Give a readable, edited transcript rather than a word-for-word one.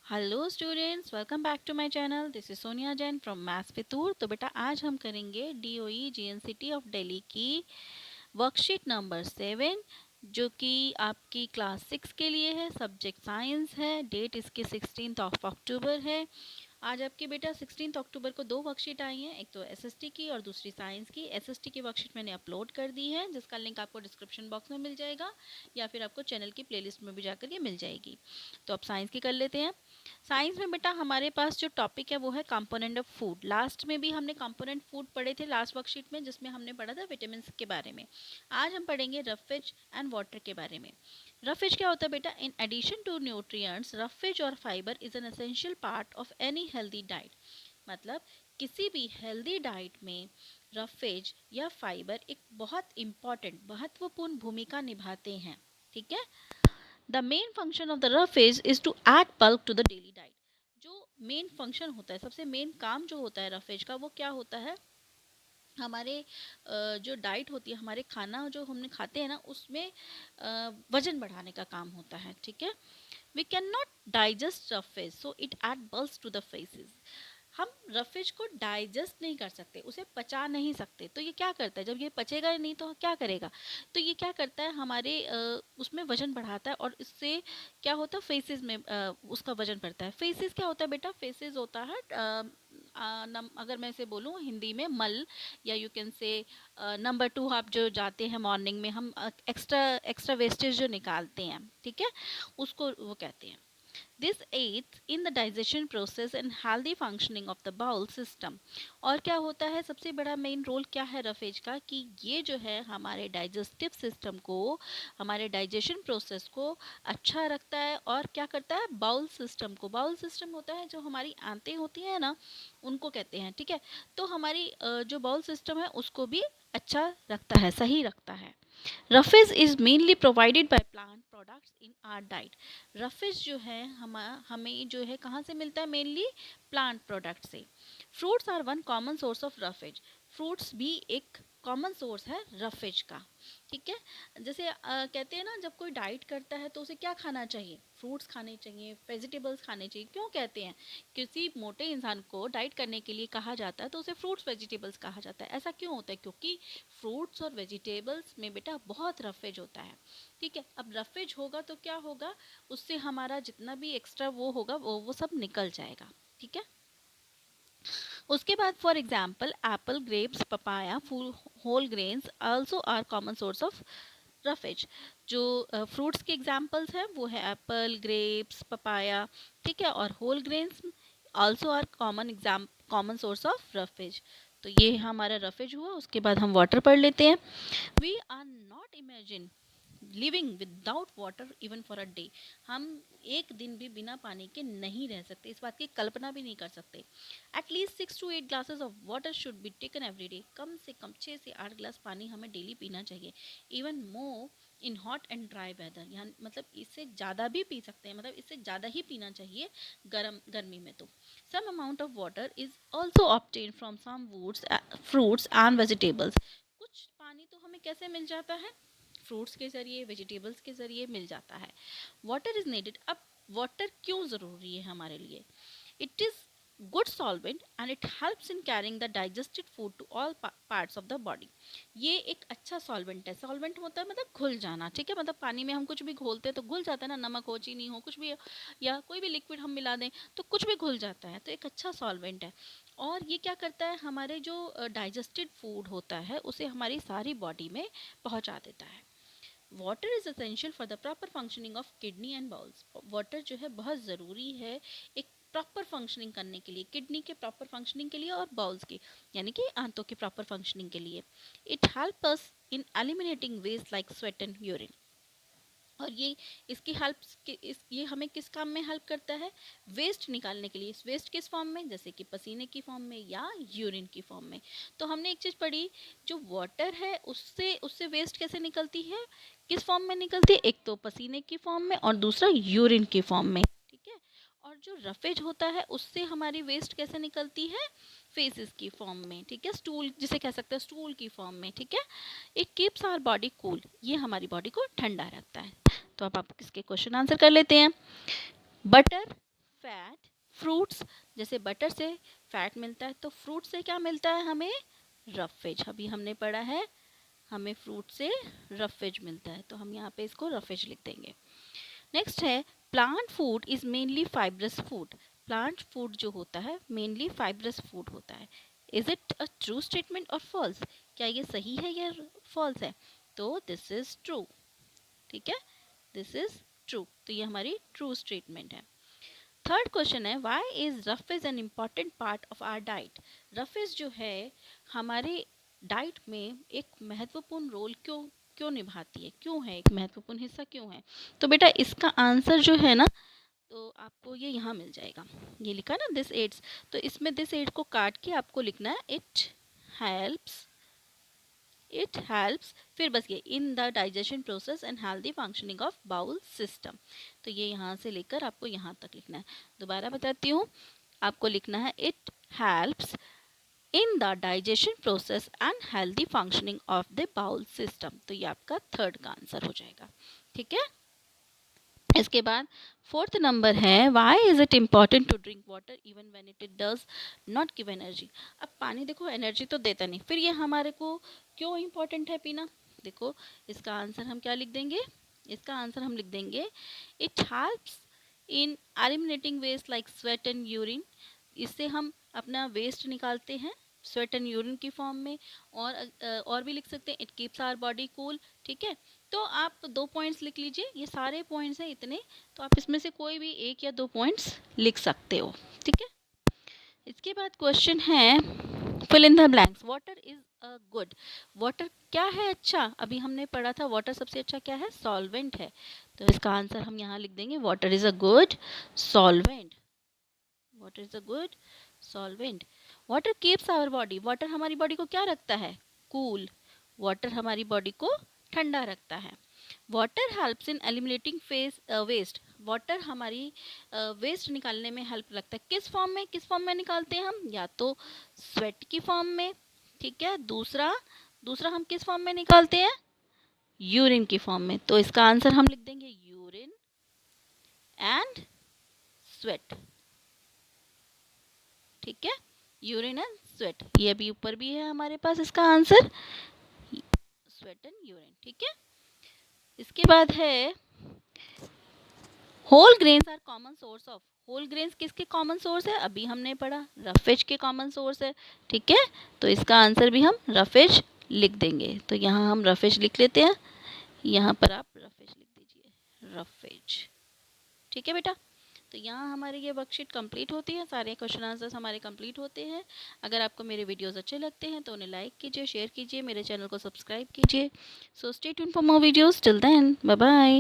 Hello students, welcome back to my channel. This is Sonia Jain from maths पितूर। तो बेटा आज हम करेंगे डीओई जीएनसीटी ऑफ दिल्ली की वर्कशीट नंबर 7, जो कि आपकी क्लास 6 के लिए है। सब्जेक्ट साइंस है। डेट इसकी 16 ऑफ अक्टूबर है। आज आपके बेटा 16 अक्टूबर को दो वर्कशीट आई हैं, एक तो एसएसटी की और दूसरी साइंस की। एसएसटी की वर्कशीट मैंने अपलोड कर दी है, जिसका लिंक आपको डिस्क्रिप्शन बॉक्स में मिल जाएगा या फिर आपको चैनल की प्लेलिस्ट में भी जाकर के मिल जाएगी। तो अब साइंस की कर लेते हैं। साइंस में बेटा हमारे पास जो टॉपिक है वो है कंपोनेंट ऑफ फूड। लास्ट में भी हमने कंपोनेंट फूड पढ़े थे लास्ट वर्कशीट में, जिसमें हमने पढ़ा था विटामिन के बारे में। आज हम पढ़ेंगे रफेज एंड वाटर के बारे में। रफेज क्या होता है बेटा? In addition to nutrients, roughage और fibre is an essential part of any healthy diet. मतलब किसी भी हेल्दी डाइट में रफेज या फाइबर एक बहुत इम्पॉर्टेंट, महत्वपूर्ण भूमिका निभाते हैं। ठीक है। The main function of the roughage is to add bulk to the daily diet. जो मेन फंक्शन होता है, सबसे मेन काम जो होता है रफेज का, वो क्या होता है? हमारे जो डाइट होती है, हमारे खाना जो हमने खाते हैं ना, उसमें वजन बढ़ाने का काम होता है। ठीक है। We can not digest roughage so it adds bulk to the faeces. हम रफेज को डाइजेस्ट नहीं कर सकते, उसे पचा नहीं सकते। तो ये क्या करता है? जब ये पचेगा ही नहीं तो क्या करेगा? तो ये क्या करता है, हमारे उसमें वजन बढ़ाता है, और इससे क्या होता है, फेसेस में उसका वजन बढ़ता है। फेसेस क्या होता है बेटा? फेसेस होता है अगर मैं इसे बोलूँ हिंदी में, मल, या यू कैन से नंबर 2। आप जो जाते हैं मॉर्निंग में, हम एक्स्ट्रा एक्स्ट्रा वेस्टेज जो निकालते हैं, ठीक है, उसको वो कहते हैं। This aids in the digestion process and healthy functioning of the bowel system। और क्या होता है, सबसे बड़ा मेन रोल क्या है रफेज का, कि ये जो है हमारे डाइजेस्टिव सिस्टम को, हमारे डाइजेशन प्रोसेस को अच्छा रखता है। और क्या करता है? बाउल सिस्टम को, बाउल सिस्टम होता है जो हमारी आंतें होती हैं ना, उनको कहते हैं। ठीक है। तो हमारी जो बाउल सिस्टम है उसको भी अच्छा रखता है, सही रखता है। Roughage is mainly provided by plant products in our diet. Roughage जो है हमें जो है कहाँ से मिलता है? मेनली प्लांट प्रोडक्ट से। Fruits are one common source of roughage. Fruits भी एक कॉमन सोर्स है रफेज का। ठीक है। जैसे कहते हैं ना, जब कोई डाइट करता है तो उसे क्या खाना चाहिए? फ्रूट्स खाने चाहिए, वेजिटेबल्स खाने चाहिए। क्यों कहते हैं? किसी मोटे इंसान को डाइट करने के लिए कहा जाता है तो उसे फ्रूट्स वेजिटेबल्स कहा जाता है। ऐसा क्यों होता है? क्योंकि फ्रूट्स और वेजिटेबल्स में बेटा बहुत रफेज होता है। ठीक है। अब रफेज होगा तो क्या होगा? उससे हमारा जितना भी एक्स्ट्रा वो होगा वो सब निकल जाएगा। ठीक है। उसके बाद for example apple, grapes, papaya, फूल, whole grains also are common source of roughage. जो फ्रूट्स के एग्जाम्पल्स हैं वो है एप्पल, ग्रेप्स, पपाया, ठीक है, और whole grains also are common source of roughage. तो ये हमारा रफेज हुआ। उसके बाद हम वाटर पढ़ लेते हैं। We are not imagine living without water even for a day. हम एक दिन भी बिना पानी के नहीं रह सकते, इस बात की कल्पना भी नहीं कर सकते। At least 6 to 8 glasses of water should be taken every day. कम से कम 6 से 8 ग्लास पानी हमें डेली पीना चाहिए। Even more in hot and dry weather, यहाँ मतलब इससे ज़्यादा भी पी सकते हैं, मतलब इससे ज़्यादा ही पीना चाहिए गर्मी में। तो some amount of water is also obtain from some foods, fruits and vegetables. कुछ पानी तो हमें कैसे मिल जाता है? फ्रूट्स के ज़रिए, वेजिटेबल्स के ज़रिए मिल जाता है। Water is needed. अब वाटर क्यों ज़रूरी है हमारे लिए? It is good solvent and it helps in carrying the digested food to all parts of the body. ये एक अच्छा सॉल्वेंट है। सॉल्वेंट होता है मतलब घुल जाना। ठीक है। मतलब पानी में हम कुछ भी घोलते हैं तो घुल जाता है ना, नमक हो, चीनी हो, कुछ भी, या कोई भी लिक्विड हम मिला दें तो कुछ भी घुल जाता है। तो एक अच्छा सॉल्वेंट है। और ये क्या करता है, हमारे जो डाइजेस्टेड फूड होता है उसे हमारी सारी बॉडी में पहुंचा देता है। Water is essential for the proper functioning of kidney and bowls. Water जो है बहुत ज़रूरी है एक प्रॉपर फंक्शनिंग करने के लिए, किडनी के प्रॉपर फंक्शनिंग के लिए और बाउल्स की, यानी कि आंतों के प्रॉपर फंक्शनिंग के लिए। It help us in eliminating waste like sweat and urine. और ये इसकी हेल्प ये हमें किस काम में हेल्प करता है? वेस्ट निकालने के लिए। वेस्ट किस फॉर्म में? जैसे कि पसीने की फॉर्म में या यूरिन की फॉर्म में। तो हमने एक चीज़ पढ़ी, जो वाटर है उससे उससे वेस्ट कैसे निकलती है, किस फॉर्म में निकलती है? एक तो पसीने की फॉर्म में और दूसरा यूरिन की फॉर्म में। ठीक है। और जो रफेज होता है उससे हमारी वेस्ट कैसे निकलती है? फेसेस की फॉर्म में। ठीक है। स्टूल जिसे कह सकते हैं, स्टूल की फॉर्म में। ठीक है। It keeps our body cool. ये हमारी बॉडी को ठंडा रखता है। तो अब आप इसके क्वेश्चन आंसर कर लेते हैं। बटर, फैट, फ्रूट्स, जैसे बटर से फैट मिलता है तो फ्रूट से क्या मिलता है हमें, रफ वेज। अभी हमने पढ़ा है हमें फ्रूट से रफ वेज मिलता है, तो हम यहाँ पे इसको रफ वेज लिख देंगे। नेक्स्ट है plant food is mainly fibrous food. Plant food जो होता है मेनली फाइब्रस फूड होता है। Is it a true statement और फॉल्स, क्या ये सही है या फॉल्स है, तो दिस इज ट्रू। ठीक है, दिस इज ट्रू, तो ये हमारी ट्रू स्टेटमेंट है। थर्ड क्वेश्चन है why is roughage an important part of our diet. Roughage जो है हमारे डाइट में एक महत्वपूर्ण रोल क्यों क्यों निभाती है, क्यों है एक महत्वपूर्ण हिस्सा क्यों है, तो बेटा इसका आंसर जो है ना, तो आपको ये यहाँ मिल जाएगा, ये लिखा ना दिस एड्स, तो इसमें दिस एड को काट के आपको लिखना है हेल्प्स इट हेल्प्स, फिर बस ये in the digestion process and healthy functioning of bowel system. तो ये यहाँ से लेकर आपको यहाँ तक लिखना है। दोबारा बताती हूँ, आपको लिखना है it helps in the digestion process and healthy functioning of the bowel system. तो ये आपका थर्ड का आंसर हो जाएगा। ठीक है, इसके बाद फोर्थ नंबर है why is it important to drink water even when it does not give energy. अब पानी देखो एनर्जी तो देता नहीं, फिर ये हमारे को क्यों इम्पॉर्टेंट है पीना। देखो इसका आंसर हम क्या लिख देंगे, इसका आंसर हम लिख देंगे it helps in eliminating waste like sweat and urine. इससे हम अपना वेस्ट निकालते हैं स्वेट एंड यूरिन की फॉर्म में, और भी लिख सकते हैं it keeps our body cool. ठीक है, तो आप 2 पॉइंट्स लिख लीजिए, ये सारे पॉइंट्स हैं इतने, तो आप इसमें से कोई भी 1 या 2 पॉइंट्स लिख सकते हो। ठीक है, इसके बाद क्वेश्चन है fill in the blanks. Water is a good, water क्या है अच्छा, अभी हमने पढ़ा था वाटर सबसे अच्छा क्या है, सॉल्वेंट है, तो इसका आंसर हम यहाँ लिख देंगे water is a good solvent. Water is a good solvent. Water keeps our body, water हमारी बॉडी को क्या रखता है, कूल। वाटर हमारी बॉडी को ठंडा रखता है। Water helps in eliminating waste, water हमारी वेस्ट निकालने में हेल्प लगता है। किस फॉर्म में निकालते हैं हम, या तो स्वेट की फॉर्म में, ठीक है, दूसरा हम किस फॉर्म में निकालते हैं, यूरिन की फॉर्म में। तो इसका आंसर हम लिख देंगे यूरिन एंड स्वेट। ठीक है, यूरिन एंड स्वेट, ये अभी ऊपर भी है हमारे पास इसका आंसर स्वेट एंड यूरिन। ठीक है, इसके बाद है whole grains are common source of. Whole grains किसके कॉमन सोर्स है, अभी हमने पढ़ा रफेज के कॉमन सोर्स है। ठीक है, तो इसका आंसर भी हम रफेज लिख देंगे, तो यहाँ हम रफेज लिख लेते हैं, यहाँ पर आप रफेज लिख दीजिए रफेज। ठीक है बेटा, तो यहाँ हमारी ये वर्कशीट कंप्लीट होती है, सारे क्वेश्चन आंसर्स हमारे कंप्लीट होते हैं। अगर आपको मेरे वीडियोस अच्छे लगते हैं तो उन्हें लाइक कीजिए, शेयर कीजिए, मेरे चैनल को सब्सक्राइब कीजिए। So stay tuned for more videos, till then bye bye.